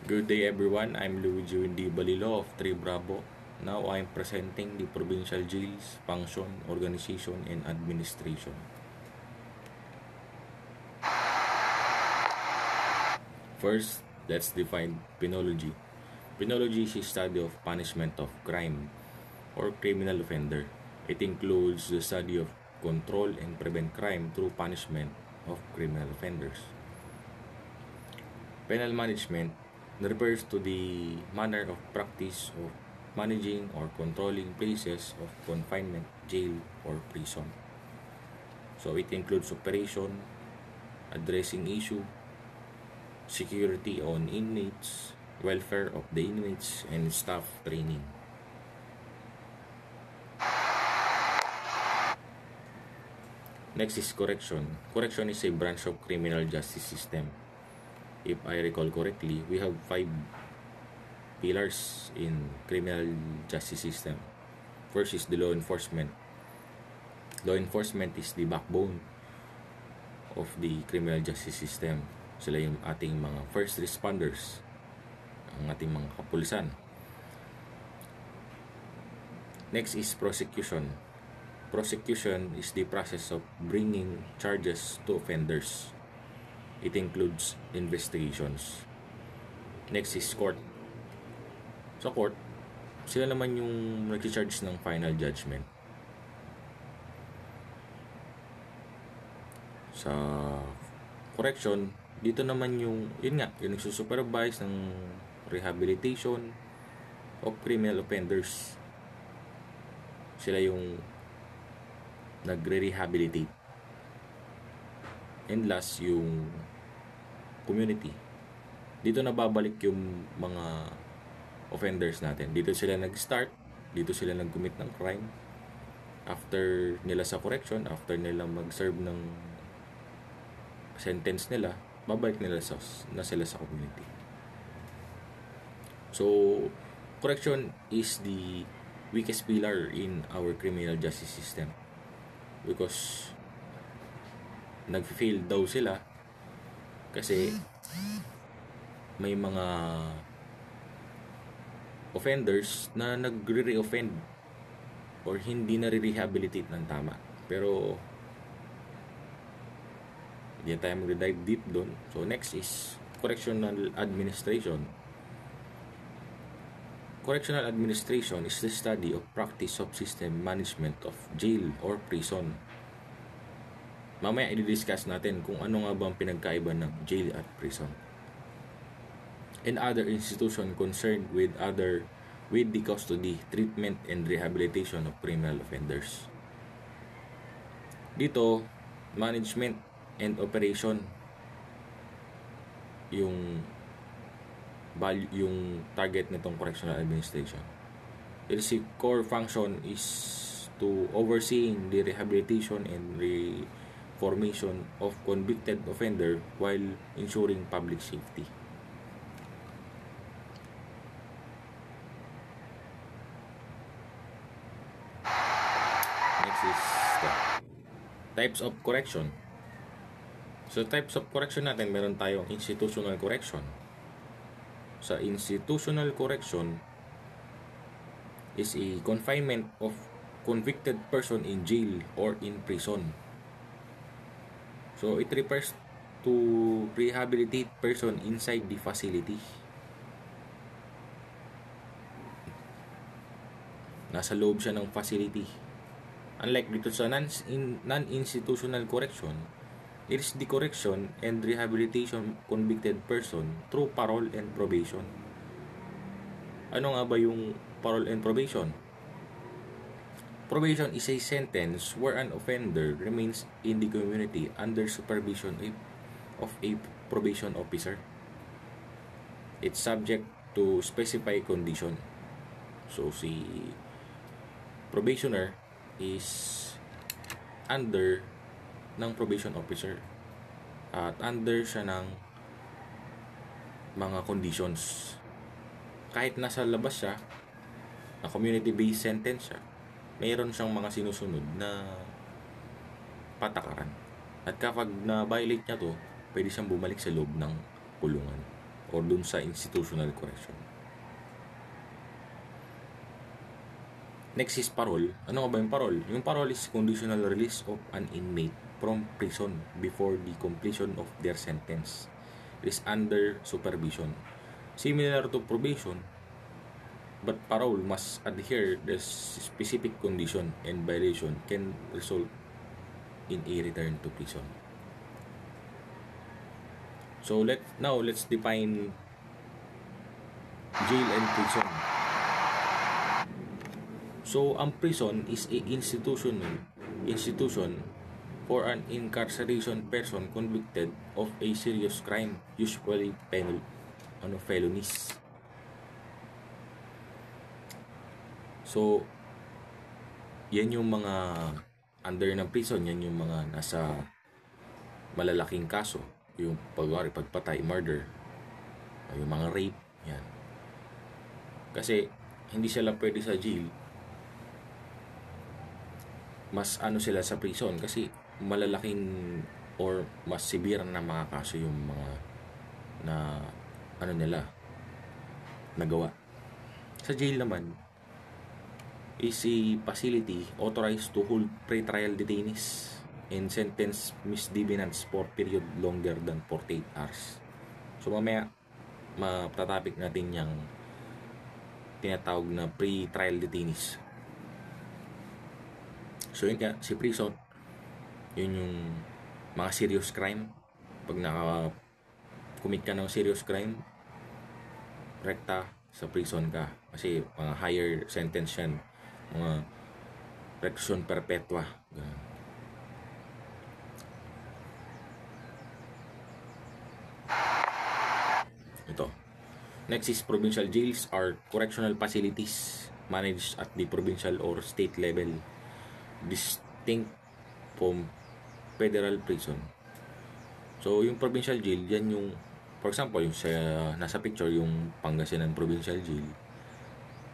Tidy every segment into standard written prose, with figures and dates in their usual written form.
Good day everyone, I'm Luigi Windy Balilo of 3 Bravo. Now I'm presenting the Provincial Jails Function, Organization, and Administration. First, let's define penology. Penology is a study of punishment of crime or criminal offender. It includes the study of control and prevent crime through punishment of criminal offenders. Penal management refers to the manner of practice of managing or controlling places of confinement, jail, or prison. So it includes operation, addressing issue, security on inmates, welfare of the inmates, and staff training. Next is correction. Correction is a branch of criminal justice system. If I recall correctly, we have 5 pillars in criminal justice system. First is the law enforcement. Law enforcement is the backbone of the criminal justice system. Sila yung ating mga first responders, ang ating mga kapulisan. Next is prosecution. Prosecution is the process of bringing charges to offenders. It includes investigations. Next is court. Sa court, sila naman yung nag-charge ng final judgment. Sa correction, dito naman yung nagsusupervise ng rehabilitation of criminal offenders. Sila yung nagre-rehabilitate. And last, yung community. Dito na babalik yung mga offenders natin. Dito sila nag-start, dito sila nag-commit ng crime. After nila sa correction, after nila mag-serve ng sentence nila, babalik nila na sila sa community. So, correction is the weakest pillar in our criminal justice system because nag-fail daw sila kasi may mga offenders na nagre-reoffend or hindi na re-rehabilitate ng tama. Pero hindi tayo mag-dive deep doon. So next is correctional administration. Correctional administration is the study of practice of system management of jail or prison. Mamaya i-discuss natin kung ano nga bang pinagkaiba ng jail at prison. And other institution concerned with the custody, treatment, and rehabilitation of criminal offenders. Dito, management and operation yung target nitong correctional administration. Its core function is to overseeing the rehabilitation and reformation of convicted offender while ensuring public safety. Next is the types of correction. So types of correction natin, meron tayong institutional correction. Sa institutional correction is a confinement of convicted person in jail or in prison. So it refers to rehabilitate person inside the facility. Nasa loob siya ng facility. Unlike dito sa non-institutional correction, it is the correction and rehabilitation convicted person through parole and probation. Ano nga ba yung parole and probation? Probation is a sentence where an offender remains in the community under supervision of a probation officer. It's subject to specified condition. So si probationer is under ng probation officer at under siya ng mga conditions. Kahit nasa labas siya, na community-based sentence siya, mayroon siyang mga sinusunod na patakaran. At kapag na-violate niya to, pwede siyang bumalik sa loob ng kulungan o or dun sa institutional correction. Next is parole. Ano nga ba yung parole? Yung parole is conditional release of an inmate from prison before the completion of their sentence. It is under supervision. Similar to probation, but parole must adhere to specific condition, and violation can result in a return to prison. So let's define jail and prison. So ang prison is a institution for an incarceration person convicted of a serious crime, usually felonies. So yan yung mga under ng prison, yan yung mga nasa malalaking kaso, yung pagpatay, murder, yung mga rape, yan. Kasi hindi sila pwede sa jail, mas sila sa prison kasi malalaking or mas severe na mga kaso yung mga na nila nagawa. Sa jail naman is a facility authorized to hold pre-trial detainees and sentence misdemeanors for period longer than 48 hours. So mamaya matatopic natin yung tinatawag na pre-trial detainees. So yun nga, si prison, yun yung mga serious crime. Pag naka-commit ka ng serious crime, rekta sa prison ka. Kasi mga higher sentence yan. Mga reclusion perpetua. Ganun. Ito. Next is provincial jails are correctional facilities managed at the provincial or state level, distinct from federal prison. So yung provincial jail, yan yung, for example, yung nasa picture, yung Pangasinan Provincial Jail.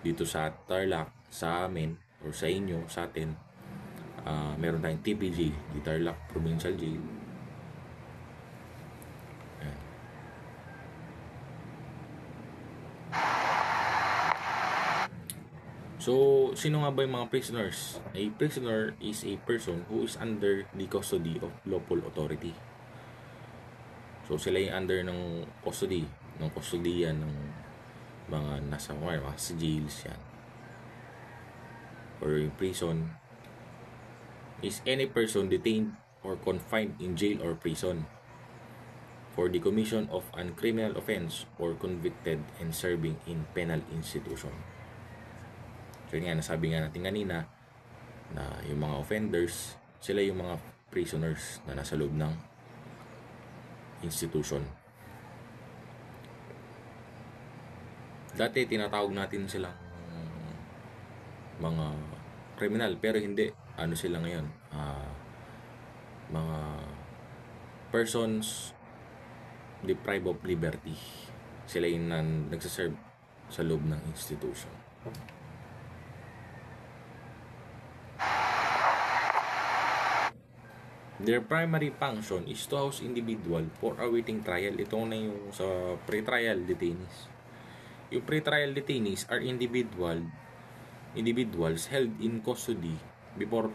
Dito sa Tarlac, sa amin, or sa inyo, sa atin, meron tayong TPJ, di Tarlac Provincial Jail. Ayan. So, sino nga ba yung mga prisoners? A prisoner is a person who is under the custody of lawful authority. So, sila yung under ng custody, ng kustodiyan ng mga nasa mga sa jails yan. Or in prison is any person detained or confined in jail or prison for the commission of an criminal offense or convicted and serving in penal institution. So yun nga, nasabi nga natin kanina na yung mga offenders, sila yung mga prisoners na nasa loob ng institution. Dati tinatawag natin silang mga criminal, pero hindi. Ano sila ngayon? Mga persons deprived of liberty. Sila yung nagsaserve sa loob ng institution. Their primary function is to house individual for awaiting trial. Ito na yung sa pre-trial detainees. Yung pre-trial detainees are individuals held in custody before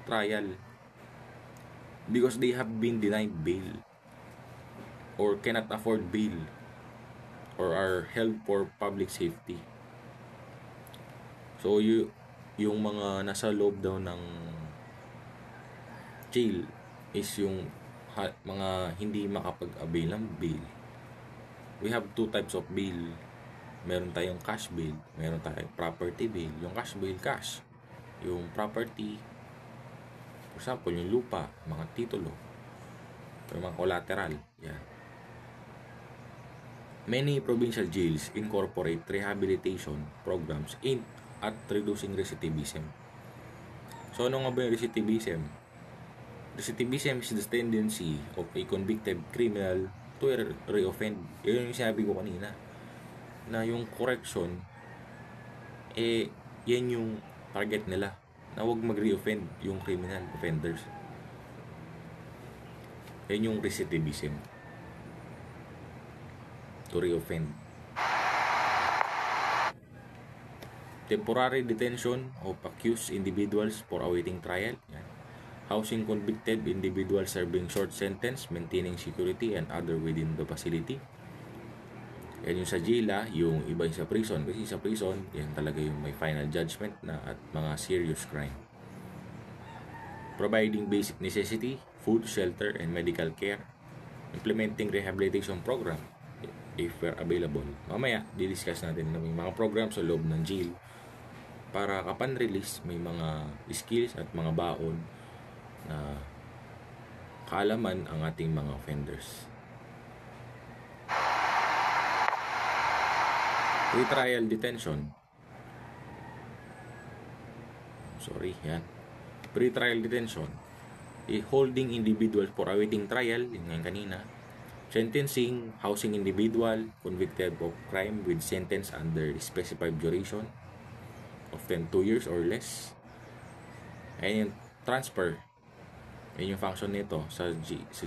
trial because they have been denied bail or cannot afford bail or are held for public safety. So yung mga nasa loob daw ng jail is yung mga hindi makapag-avail ng bail. We have two types of bail. Meron tayong cash bail, meron tayong property bail. Yung cash bail, cash. Yung property, for example, yung lupa, mga titulo, yung mga collateral. Yan. Many provincial jails incorporate rehabilitation programs aimed at reducing recidivism. So ano nga ba yung recidivism? Recidivism is the tendency of a convicted criminal to re-offend. Yun yung sinabi ko kanina, na yung correction, yan yung target nila, na huwag mag-re-offend yung criminal offenders. Yan yung recidivism. to reoffend. Temporary detention of accused individuals for awaiting trial. Yan. Housing convicted individuals serving short sentence, maintaining security and other within the facility. Yan yung sa jail, yung iba yung sa prison. Kasi sa prison, yan talaga yung may final judgment na at mga serious crime. Providing basic necessity, food, shelter, and medical care. Implementing rehabilitation program if we're available. Mamaya, di-discuss natin na may mga program sa loob ng jail para kapan release may mga skills at mga baon na kaalaman ang ating mga offenders. Pre-trial detention. Yan. Pre-trial detention. Holding individual for awaiting trial, yun nga kanina. Sentencing, housing individual convicted of crime with sentence under specified duration, often 2 years or less. Ayan yung transfer. Ayan yung function nito sa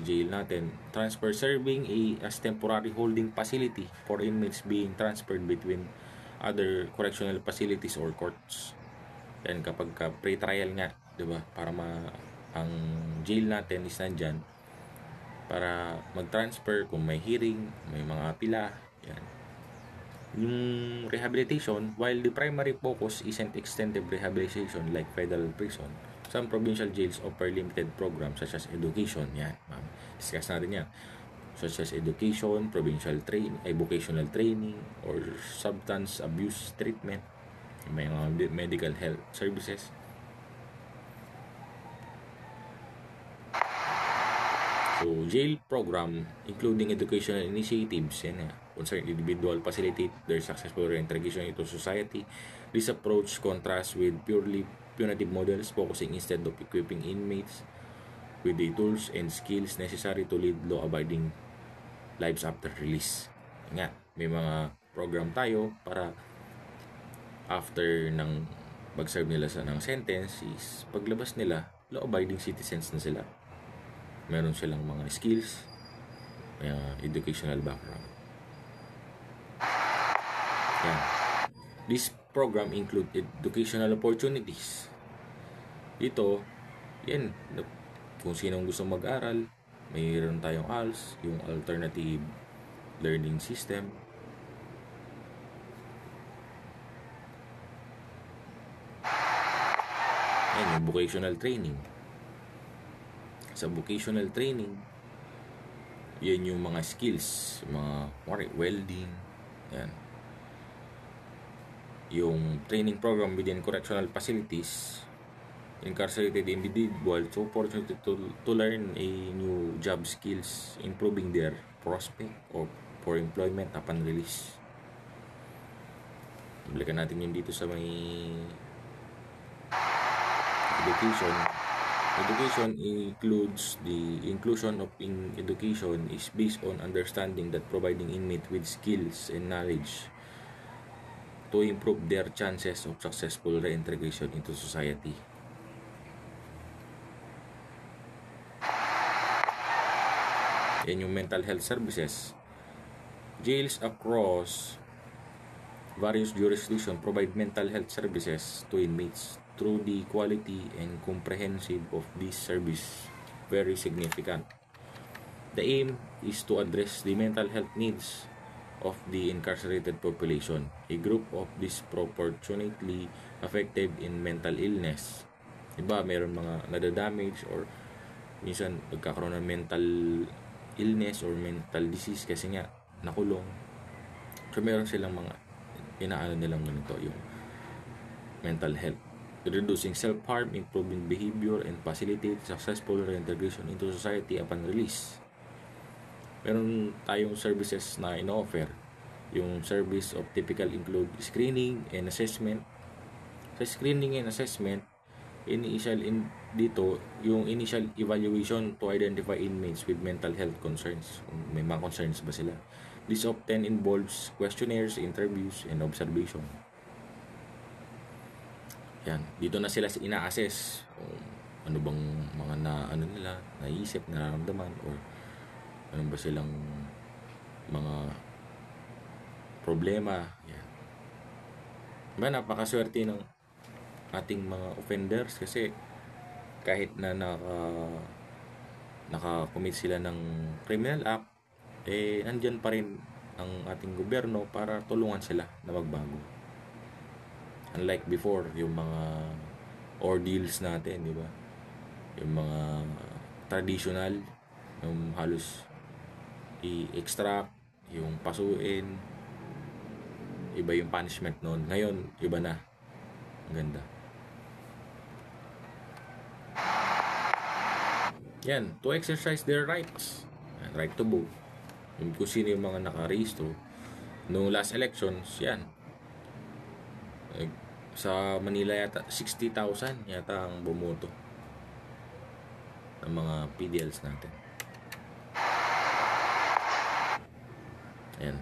jail natin. Transfer, serving as temporary holding facility for inmates being transferred between other correctional facilities or courts. Yan kapag pre-trial nga, 'di ba? Para ang jail natin is nandyan para mag-transfer kung may hearing, may mga pila, yan. Yung rehabilitation, while the primary focus isn't extended rehabilitation like federal prison, some provincial jails offer limited programs such as education. Yan, discuss natin yan. Such as education, provincial training, vocational training, or substance abuse treatment, may mga medical health services. So, jail program, including educational initiatives, yan, concern individual facilitate their successful reintegration into society. This approach contrasts with purely punitive models, focusing instead of equipping inmates with the tools and skills necessary to lead law-abiding lives after release. Nga, may mga program tayo para after ng pag-serve nila ng sentence is paglabas nila, law-abiding citizens na sila. Meron silang mga skills, may educational background. Yan. This program include educational opportunities. Dito, yan, kung sinong gusto mag-aral, mayroon tayong ALS, yung Alternative Learning System. Yan, yung vocational training. Sa vocational training, yan yung mga skills, mga welding, yan. Yung training program within correctional facilities, incarcerated individuals opportunity to learn a new job skills, improving their prospect or for employment upon release. Balikan natin yun dito sa may education. Education includes the inclusion of education is based on understanding that providing inmates with skills and knowledge to improve their chances of successful reintegration into society. Yan yung mental health services. Jails across various jurisdictions provide mental health services to inmates. Through the quality and comprehensive of this service very significant. The aim is to address the mental health needs of the incarcerated population, a group of disproportionately affected in mental illness. Diba, meron mga nadadamage or minsan nagkakaroon ng mental illness or mental disease kasi nga nakulong. So meron silang mga inaano nilang ganito, yung mental health. Reducing self-harm, improving behavior, and facilitate successful reintegration into society upon release. Meron tayong services na ino-offer. Yung service of typical include screening and assessment. Sa screening and assessment, dito, yung initial evaluation to identify inmates with mental health concerns. Kung may mga concerns ba sila. This often involves questionnaires, interviews, and observation. Yan, dito na sila ina-assess kung ano bang mga naisip, nararamdaman, or ano ba silang mga problema. Yan. Napakaswerte ng ating mga offenders kasi kahit na naka-commit sila ng criminal act, nandyan pa rin ang ating gobyerno para tulungan sila na magbago. Unlike before, yung mga ordeals natin, di ba? Yung mga traditional, yung halos i-extract, yung pasuin, iba yung punishment noon. Ngayon, iba na. Ang ganda. Yan, to exercise their rights. Right to vote. Yung kung sino yung mga nakarehistro. Noong last elections, yan. Sa Manila yata, 60,000 yata ang bumoto ng mga PDLs natin. Yan.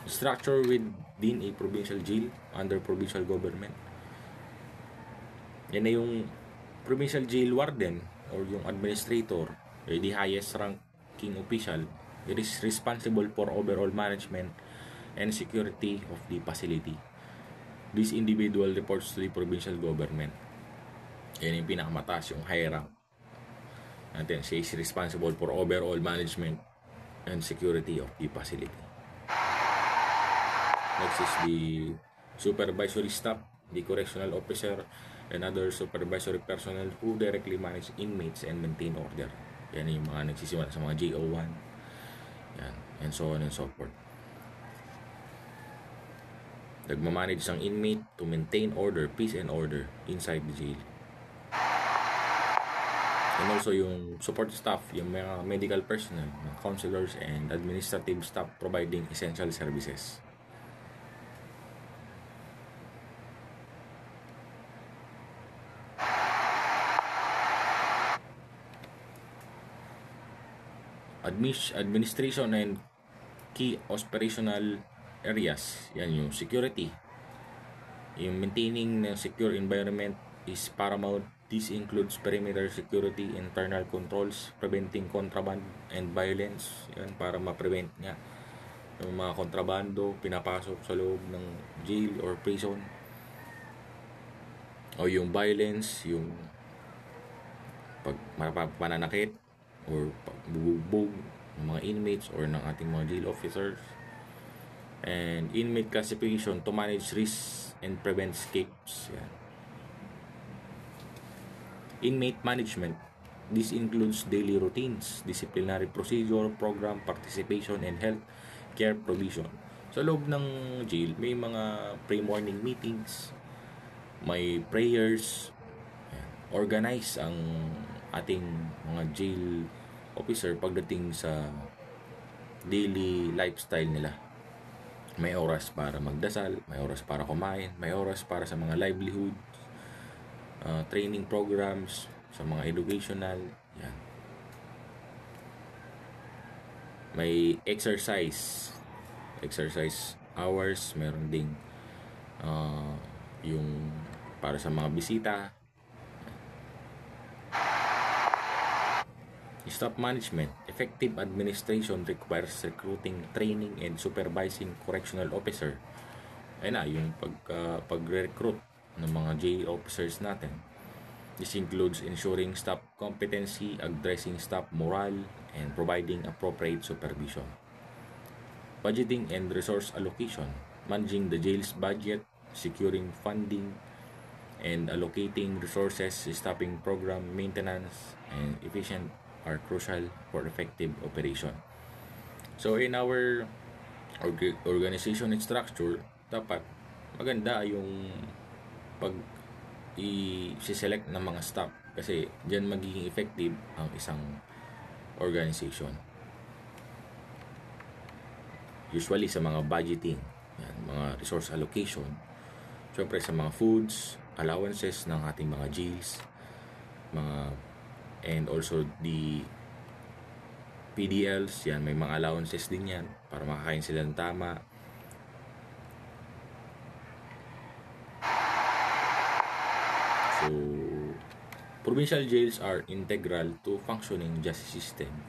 Structure within a provincial jail under provincial government. Yan na yung provincial jail warden or yung administrator, the highest ranking official. It is responsible for overall management and security of the facility. This individual reports to the provincial government. Yan yung pinakamataas, yung high rank natin. She is responsible for overall management and security of the facility. Next is the supervisory staff, the correctional officer, and other supervisory personnel who directly manage inmates and maintain order. Yan yung mga nagsisimula sa mga JO1. Yan, and so on and so forth. Nagmamanage ng inmate to maintain order, peace and order inside the jail. And also yung support staff, yung mga medical personnel, counselors and administrative staff providing essential services. Administration and key operational areas. Yan yung security. Yung maintaining ng secure environment is paramount. This includes perimeter security, internal controls, preventing contraband and violence. Yan, para ma-prevent nga yung mga kontrabando pinapasok sa loob ng jail or prison. O yung violence, yung pananakit or pagbubugbog ng mga inmates or ng ating mga jail officers. And inmate classification to manage risks and prevent escapes. Yan. Inmate management. This includes daily routines, disciplinary procedure, program participation, and health care provision. Sa loob ng jail, may mga pre-morning meetings, may prayers. Yan. Organize ang ating mga jail officer pagdating sa daily lifestyle nila. May oras para magdasal, may oras para kumain, may oras para sa mga livelihood, training programs, sa mga educational. Yan. May exercise hours, meron ding yung para sa mga bisita. Staff management. Effective administration requires recruiting, training, and supervising correctional officer. Ayun na, yung pag-recruit ng mga jail officers natin. This includes ensuring staff competency, addressing staff morale, and providing appropriate supervision. Budgeting and resource allocation. Managing the jail's budget, securing funding, and allocating resources, staffing program, maintenance, and efficient are crucial for effective operation. So in our organization and structure, dapat maganda yung pag i-select ng mga staff kasi diyan magiging effective ang isang organization. Usually sa mga budgeting, yan, mga resource allocation, syempre sa mga foods, allowances ng ating mga jails, and also the PDLs, yan, may mga allowances din yan para makakain sila ng tama. So, provincial jails are integral to functioning justice system,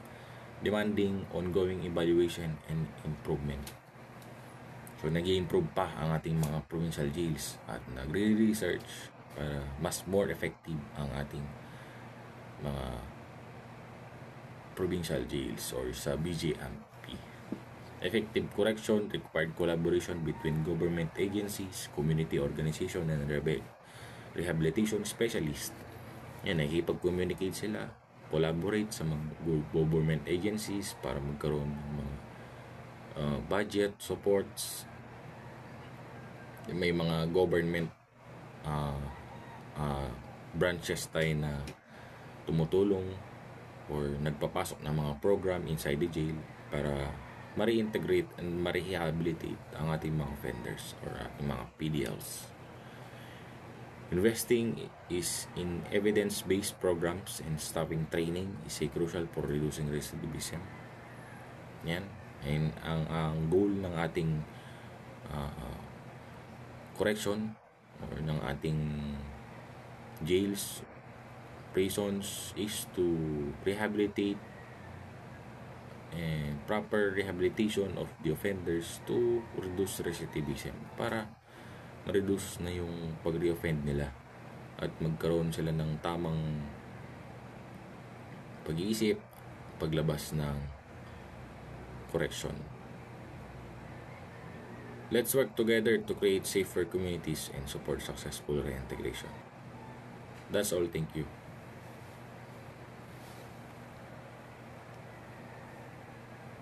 demanding ongoing evaluation and improvement. So, nag-i-improve pa ang ating mga provincial jails at nagre-research para mas more effective ang ating mga provincial jails or sa BJMP. Effective correction required collaboration between government agencies, community organization, and rehabilitation specialist. Yan, nakikipag-communicate sila, collaborate sa mga government agencies para magkaroon ng mga budget supports. May mga government branches tayo na tumutulong or nagpapasok ng mga program inside the jail para ma-reintegrate and ma-rehabilitate ang ating mga offenders or ating mga PDLs. Investing is in evidence-based programs and staffing training is crucial for reducing recidivism. Yan. And ang goal ng ating correction or ng ating jails, prisons is to rehabilitate and proper rehabilitation of the offenders to reduce recidivism para ma-reduce na yung pag-re-offend nila at magkaroon sila ng tamang pag-iisip paglabas ng correction. Let's work together to create safer communities and support successful reintegration. That's all. Thank you.